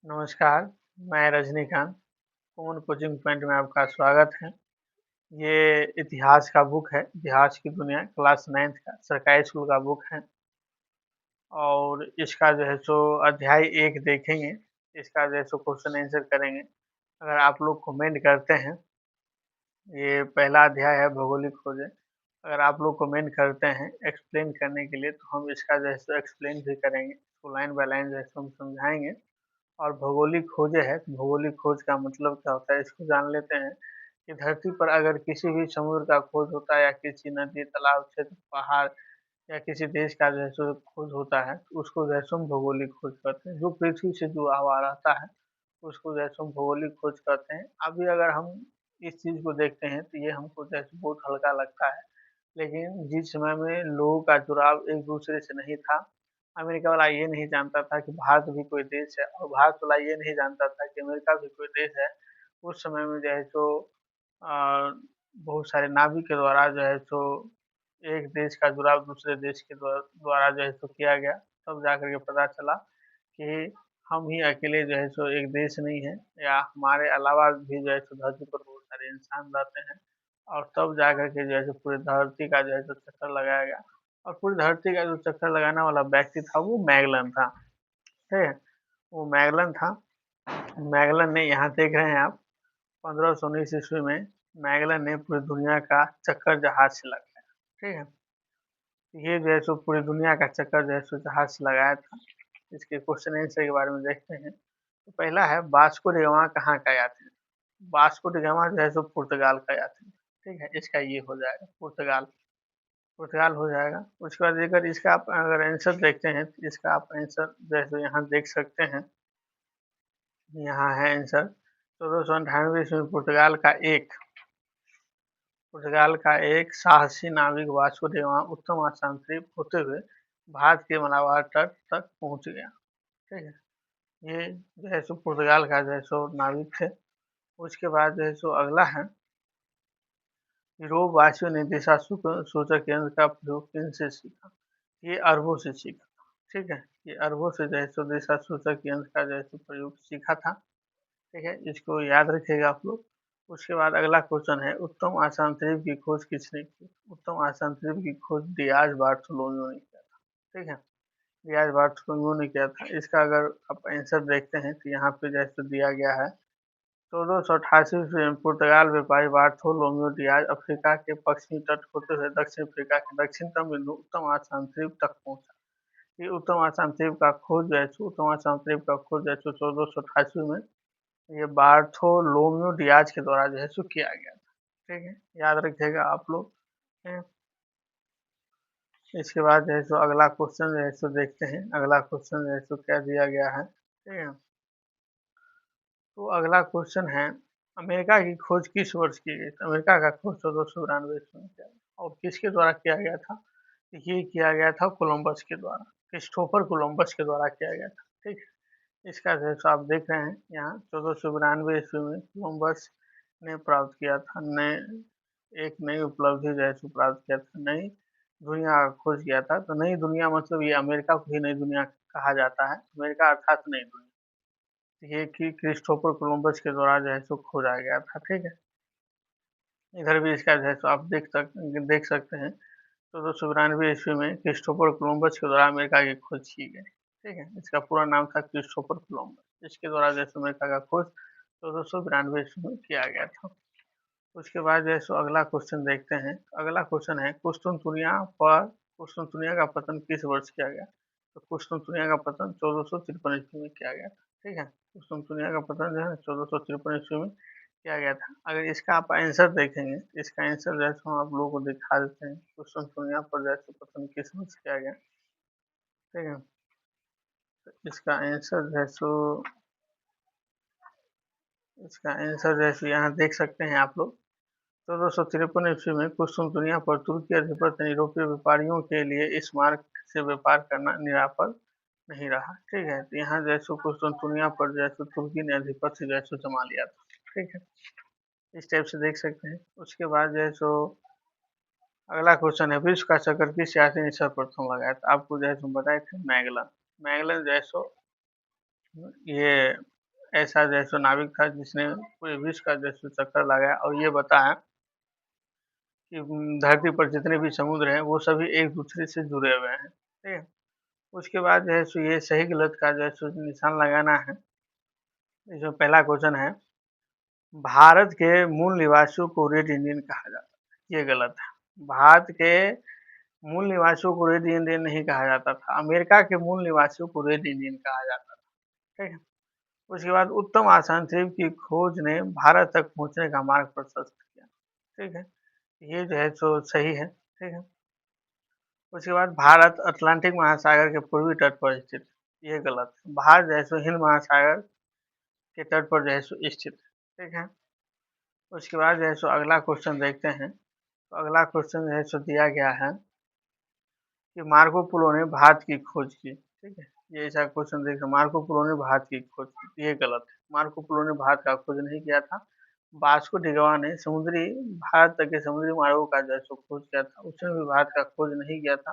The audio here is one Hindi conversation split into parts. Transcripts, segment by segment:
नमस्कार, मैं रजनीकांत, ओन कोचिंग पॉइंट में आपका स्वागत है। ये इतिहास का बुक है, इतिहास की दुनिया क्लास 9th का सरकारी स्कूल का बुक है और इसका जो है सो अध्याय 1 देखेंगे, इसका जो है सो क्वेश्चन आंसर करेंगे। अगर आप लोग कमेंट करते हैं, ये पहला अध्याय है भौगोलिक खोजें। अगर आप लोग कमेंट करते हैं एक्सप्लेन करने के लिए तो हम इसका जो है सो एक्सप्लेन भी करेंगे, तो लाइन बाय लाइन जो है सो हम समझाएँगे। और भौगोलिक खोजें है, भौगोलिक खोज का मतलब क्या होता है इसको जान लेते हैं कि धरती पर अगर किसी भी समुद्र का खोज होता है या किसी नदी, तालाब, क्षेत्र, पहाड़ या किसी देश का जो है सो खोज होता है, तो उसको जो है सो हम भौगोलिक खोज कहते हैं। जो पृथ्वी से जुड़ा हुआ रहता है, उसको जो है सो हम भौगोलिक खोज कहते हैं। अभी अगर हम इस चीज़ को देखते हैं तो ये हमको जो है सो बहुत हल्का लगता है, लेकिन जिस समय में लोगों का जुड़ाव एक-दूसरे से नहीं था, अमेरिका वाला ये नहीं जानता था कि भारत भी कोई देश है और भारत वाला ये नहीं जानता था कि अमेरिका भी कोई देश है। उस समय में जो है सो बहुत सारे नाविक के द्वारा जो है सो एक देश का जुड़ाव दूसरे देश के द्वारा जो है सो किया गया। तब जाकर के पता चला कि हम ही अकेले जो है सो एक देश नहीं है या हमारे अलावा भी जो है सो धरती पर बहुत सारे इंसान रहते हैं और तब जाकर के जो है सो पूरी धरती का जो है सो चक्कर लगाया गया और पूरी धरती का जो चक्कर लगाने वाला व्यक्ति था वो मैगलन था, ठीक है? वो मैगलन था। मैगलन ने यहाँ देख रहे हैं आप 1519 ईस्वी में मैगलन ने पूरी दुनिया का चक्कर जहाज से लगाया, ठीक है? ये जो है सो पूरी दुनिया का चक्कर जो है सो जहाज से लगाया था। इसके क्वेश्चन आंसर के बारे में देखते हैं। तो पहला है वास्को डी गामा कहाँ का यात्री? वास्को डी गामा जो है सो पुर्तगाल का यात्री, ठीक है? इसका ये हो जाएगा पुर्तगाल, पुर्तगाल हो जाएगा। उसके बाद अगर इसका आप अगर आंसर देखते हैं तो इसका आप आंसर जैसे यहाँ देख सकते हैं, यहाँ है आंसर 1498 ईस्वी में पुर्तगाल का एक साहसी नाविक वास्को डी गामा उत्तम आसांतिप होते हुए भारत के मलाबार तट तक पहुँच गया, ठीक है? ये जो है सो पुर्तगाल का जो है सो नाविक थे। उसके बाद जो है सो अगला है यूरोप वासियों ने दिशा सूचक यंत्र का प्रयोग किनसे सीखा? ये अरबों से सीखा, ठीक है? ये अरबों से जो है सो दिशा सूचक यंत्र का जो है सो प्रयोग सीखा था, ठीक है? इसको याद रखिएगा आप लोग। उसके बाद अगला क्वेश्चन है उत्तम आसांतरिप की खोज किसने की? उत्तम आसांतरिप की खोज डियाज बार्थोलोम्यू ने किया था, ठीक है? डियाज बार्थोलोम्यू ने किया था। इसका अगर आप आंसर देखते हैं तो यहाँ पे जो है सो दिया गया है 1488 ईस्वी में पुर्तगाल व्यापारी बार्थोलोम्यू डियाज अफ्रीका के पश्चिमी तट होते हुए दक्षिण अफ्रीका के दक्षिणतम बिंदु उत्तम आसाम द्वीप तक पहुंचा। ये उत्तम आसाम द्वीप का खोज जो है उत्तम आसाम द्वीप का खोज जो है 1488 में ये बार्थोलोम्यू डियाज के द्वारा जो है किया गया था, ठीक है? याद रखिएगा आप लोग। इसके बाद जो है अगला क्वेश्चन जो है देखते हैं। अगला क्वेश्चन जो है क्या दिया गया है, ठीक है? तो अगला क्वेश्चन है अमेरिका की खोज किस वर्ष की गई? तो अमेरिका का खोज 1492 ईस्वी में किया गया और किसके द्वारा किया गया था? ये किया गया था कोलंबस के द्वारा, क्रिस्टोफर कोलंबस के द्वारा किया गया था, ठीक है? इसका जो है आप देख रहे हैं यहाँ 1492 ईस्वी में कोलंबस ने प्राप्त किया था, एक नई उपलब्धि जो है प्राप्त किया था, नई दुनिया का खोज किया था। तो नई दुनिया मतलब ये अमेरिका को ही नई दुनिया कहा जाता है, अमेरिका अर्थात नई दुनिया। ये कि क्रिस्टोफर कोलंबस के द्वारा जो है खोजा गया था, ठीक है? इधर भी इसका जो है आप देख सकते हैं 1492 ईस्वी में क्रिस्टोफर कोलंबस के द्वारा अमेरिका की खोज की गई, ठीक है? इसका पूरा नाम था क्रिस्टोफर कोलंबस। इसके द्वारा जो है अमेरिका का खोज 1492 ईस्वी में किया गया था। उसके बाद जो है अगला क्वेश्चन देखते हैं। अगला क्वेश्चन है कुस्तुनतुनिया का पतन किस वर्ष किया गया? तो कुस्तुनतुनिया का पतन 1453 ईस्वी में किया गया था, ठीक है? कुस्तुनतुनिया का पतन जो है 1453 ईस्वी में किया गया था। अगर इसका आप आंसर देखेंगे, इसका आंसर जो है हम आप लोगों को दिखा देते हैं। कुस्तुनतुनिया पर जो है पतन किस वर्ष किया गया, ठीक है? तो इसका आंसर जो है इसका आंसर जैसे यहाँ देख सकते हैं आप लोग 1453 ईस्वी में कुस्तुनतुनिया पर तुर्की अधिपत्य ने यूरोपीय व्यापारियों के लिए इस मार्ग से व्यापार करना निरापद नहीं रहा, ठीक है? तो यहाँ जैसे कुस्तुनतुनिया पर जैसे तुर्की ने अधिपत्य जैसे जमा लिया था, ठीक है? इस टाइप से देख सकते हैं। उसके बाद जो है अगला क्वेश्चन है विश्व का चक्कर किस सियासी ने सर्वप्रथम लगाया था? आपको जो है बताए थे मैगलन। मैगलन जो है ये ऐसा जो है सो नाविक था जिसने पूरे विश्व का जो है सो चक्कर लगाया और ये बताया कि धरती पर जितने भी समुद्र हैं वो सभी एक दूसरे से जुड़े हुए हैं, ठीक है। उसके बाद जो है सो ये सही गलत का जो है सो निशान लगाना है। इसमें पहला क्वेश्चन है, भारत के मूल निवासियों को रेड इंडियन कहा जाता है, ये गलत है। भारत के मूल निवासियों को रेड इंडियन नहीं कहा जाता था, अमेरिका के मूल निवासियों को रेड इंडियन कहा जाता था, ठीक है। उसके बाद उत्तम आसान द्वीप की खोज ने भारत तक पहुंचने का मार्ग प्रशस्त किया, ठीक है। ये जो है सो सही है, ठीक है। उसके बाद भारत अटलांटिक महासागर के पूर्वी तट पर स्थित, ये गलत है। भारत जो है सो हिंद महासागर के तट पर जो है सो स्थित है, ठीक है। उसके बाद जो है सो अगला क्वेश्चन देखते हैं। तो अगला क्वेश्चन जो है सो दिया गया है कि मार्को पोलो ने भारत की खोज की, ठीक है। ये ऐसा क्वेश्चन देखिए, मार्को पोलो ने भारत की खोज की, ये गलत है। मार्को पोलो ने भारत का खोज नहीं किया था। वास्को डी गामा ने समुद्री भारत तक के समुद्री मार्गों का जो है सो खोज किया था, उसने भी भारत का खोज नहीं किया था,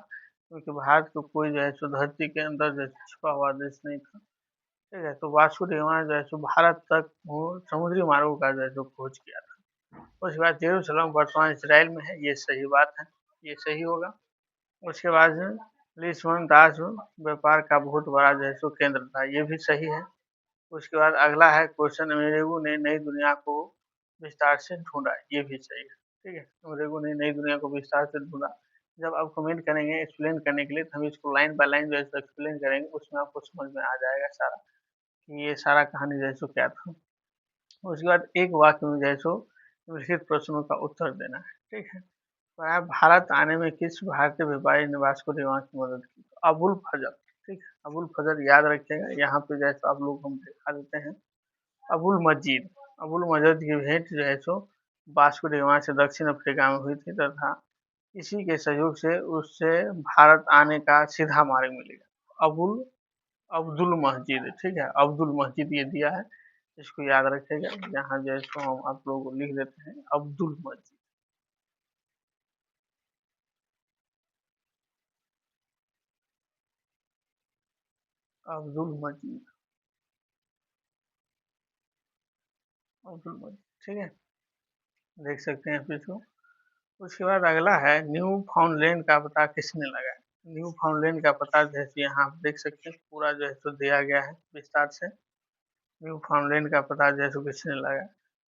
क्योंकि भारत को कोई जो है सो धरती के अंदर जो है छुपा हुआ देश नहीं था, ठीक है। तो वास्को डी गामा ने जो है सो भारत तक वो समुद्री मार्गों का जो है सो खोज किया था। उसके बाद जेरूसलम वर्तमान इसराइल में है, ये सही बात है, ये सही होगा। उसके बाद लिस्बन दास व्यापार का बहुत बड़ा जो है सो केंद्र था, ये भी सही है। उसके बाद अगला है क्वेश्चन, अमेरिगो ने नई दुनिया को विस्तार से ढूंढा, ये भी सही है, ठीक है। अमेरिगो ने नई दुनिया को विस्तार से ढूंढा। जब आप कमेंट करेंगे एक्सप्लेन करने के लिए, तो हम इसको लाइन बाय लाइन जो है सो एक्सप्लेन करेंगे, उसमें आपको समझ में आ जाएगा सारा कि ये सारा कहानी जो है सो क्या था। उसके बाद एक वाक्य में जो है सो निम्नलिखित प्रश्नों का उत्तर देना है, ठीक है। वह भारत आने में किस भारतीय व्यापारी ने वास्को डी गामा की मदद की? तो अबुल फजल, ठीक है। अबुल फजल याद रखिएगा, यहाँ पे जैसे आप लोग हम दिखा देते हैं। अबुल मजीद, अबुल मजीद की भेंट जो है सो वास्को डी गामा से दक्षिण अफ्रीका में हुई थी, तथा इसी के सहयोग से उससे भारत आने का सीधा मार्ग मिलेगा। अबुल अब्दुल मजीद, ठीक है, अब्दुल मजीद ये दिया है, इसको याद रखिएगा। यहाँ जो है सो हम आप लोगों को लिख देते हैं अब्दुल मजीद, अब्दुल मजीद, अब्दुल मजीद, ठीक है। देख सकते हैं फिर इसको। उसके बाद अगला है, न्यू फाउंडलैंड का पता किसने लगाया? न्यू फाउंडलैंड का पता जो है सो यहाँ आप देख सकते हैं, पूरा जो है सो दिया गया है विस्तार से। न्यू फाउंडलैंड का पता जो है सो किसने लगाया?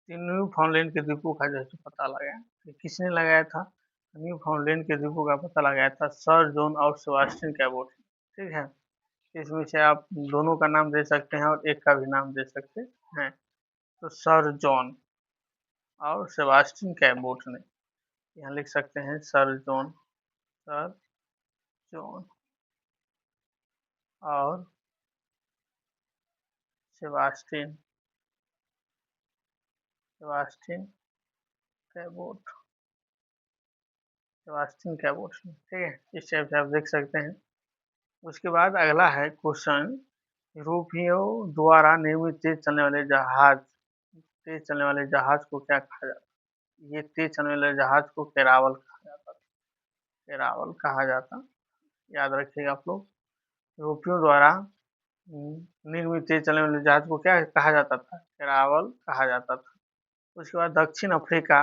न्यू फाउंडलैंड के द्वीपों का जो है सो पता लगाया, तो किसने लगाया था? न्यू फाउंडलैंड के द्वीपों का पता लगाया था सर जॉन और सेबास्टियन कैबोट, ठीक है। इसमें से आप दोनों का नाम दे सकते हैं और एक का भी नाम दे सकते हैं। तो सर जॉन और सेबास्टियन कैबोट ने, यहाँ लिख सकते हैं सर जॉन, सर जॉन और Sebastian, Sebastian Cabot, Sebastian Cabot, ठीक है। इस टाइप से आप देख सकते हैं। उसके बाद अगला है क्वेश्चन, यूरोपियों द्वारा निर्मित तेज चलने वाले जहाज को क्या कहा जाता है? ये तेज चलने वाले जहाज को केरावल कहा जाता था, केरावल कहा जाता, याद रखिएगा आप लोग। यूरोपियों द्वारा निर्मित तेज चलने वाले जहाज को क्या कहा जाता था? केरावल कहा जाता था। उसके बाद दक्षिण अफ्रीका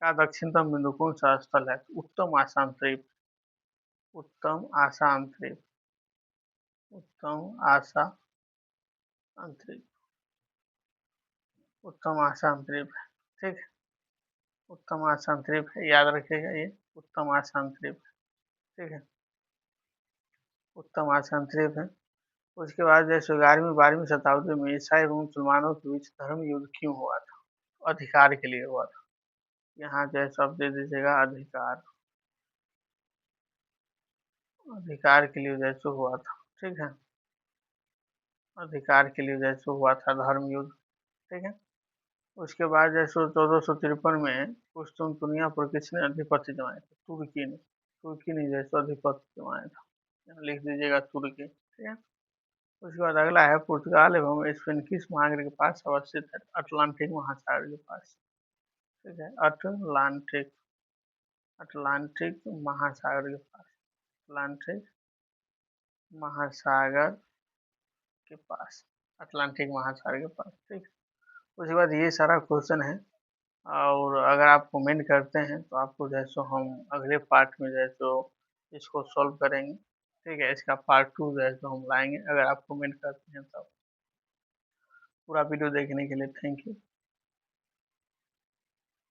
का दक्षिणतम बिंदु कौन सा स्थल है? उत्तम आसाम द्वीप, उत्तम आसाम द्वीप, उत्तम आसाम द्वीप, उत्तम आसाम द्वीप है, ठीक है। उत्तम आसाम द्वीप है, याद रखिएगा ये उत्तम आसाम द्वीप है, ठीक है। उत्तम आसाम द्वीप है। उसके बाद जैसे 11वीं-12वीं शताब्दी में ईसाई एवं मुसलमानों के बीच धर्म युद्ध क्यों हुआ था? अधिकार के लिए हुआ था। यहाँ जो है सब दे दीजिएगा अधिकार, अधिकार के लिए जैसे हुआ था, ठीक है। अधिकार के लिए जैसे हुआ था धर्म युद्ध, ठीक है। उसके बाद जैसे 1453 में कुस्तुनतुनिया पर किसने आधिपत्य जमाया था? तुर्की ने, तुर्की ने जैसे आधिपत्य जमाया था, यहाँ लिख दीजिएगा तुर्की, ठीक है। उसके बाद अगला है, पुर्तगाल एवं स्पेन किस महासागर के पास अवस्थित है? अटलांटिक महासागर के पास, ठीक है। अटलांटिक, अटलांटिक महासागर के पास, अटलांटिक महासागर के पास, अटलांटिक महासागर के पास, ठीक है। उसके बाद ये सारा क्वेश्चन है और अगर आप कमेंट करते हैं तो आपको जो है सो हम अगले पार्ट में जो है सो इसको सॉल्व करेंगे, ठीक है। इसका पार्ट 2 जो है सो हम लाएँगे अगर आप कमेंट करते हैं तब। पूरा वीडियो देखने के लिए थैंक यू।